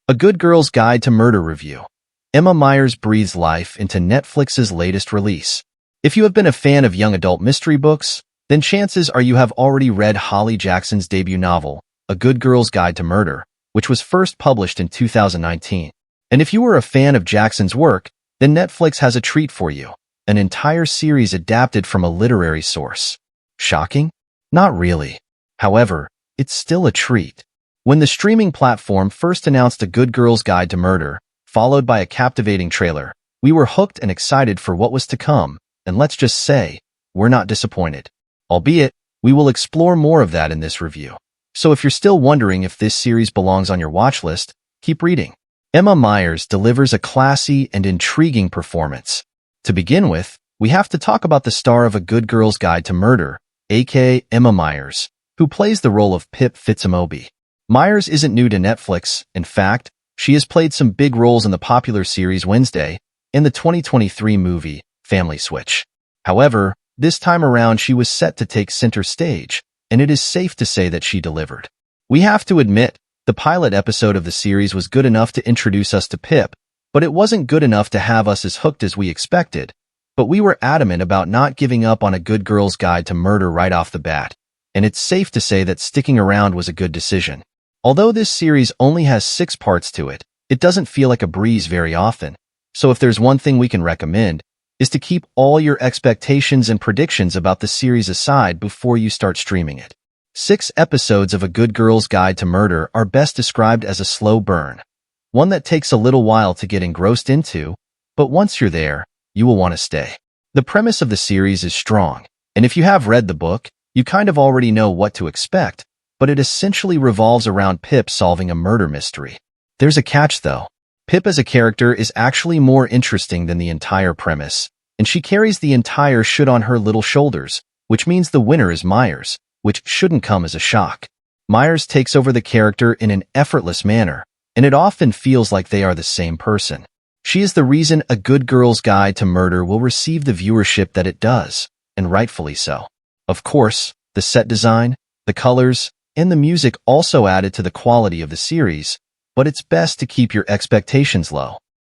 A Good Girl's Guide to Murder Review. Emma Myers breathes life into Netflix's latest release. If you have been a fan of young adult mystery books, then chances are you have already read Holly Jackson's debut novel, A Good Girl's Guide to Murder, which was first published in 2019. And if you were a fan of Jackson's work, then Netflix has a treat for you, an entire series adapted from a literary source. Shocking? Not really. However, it's still a treat. When the streaming platform first announced A Good Girl's Guide to Murder, followed by a captivating trailer, we were hooked and excited for what was to come, and let's just say, we're not disappointed. Albeit, we will explore more of that in this review. So if you're still wondering if this series belongs on your watch list, keep reading. Emma Myers delivers a classy and intriguing performance. To begin with, we have to talk about the star of A Good Girl's Guide to Murder, aka Emma Myers, who plays the role of Pip Fitzimobi. Myers isn't new to Netflix. In fact, she has played some big roles in the popular series Wednesday and the 2023 movie Family Switch. However, this time around she was set to take center stage, and it is safe to say that she delivered. We have to admit, the pilot episode of the series was good enough to introduce us to Pip, but it wasn't good enough to have us as hooked as we expected. But we were adamant about not giving up on A Good Girl's Guide to Murder right off the bat, and it's safe to say that sticking around was a good decision. Although this series only has 6 parts to it, it doesn't feel like a breeze very often. So if there's one thing we can recommend, is to keep all your expectations and predictions about the series aside before you start streaming it. 6 episodes of A Good Girl's Guide to Murder are best described as a slow burn, one that takes a little while to get engrossed into, but once you're there, you will want to stay. The premise of the series is strong, and if you have read the book, you kind of already know what to expect, but it essentially revolves around Pip solving a murder mystery. There's a catch though. Pip as a character is actually more interesting than the entire premise, and she carries the entire should on her little shoulders, which means the winner is Myers, which shouldn't come as a shock. Myers takes over the character in an effortless manner, and it often feels like they are the same person. She is the reason A Good Girl's Guide to Murder will receive the viewership that it does, and rightfully so. Of course, the set design, the colors, and the music also added to the quality of the series, but it's best to keep your expectations low.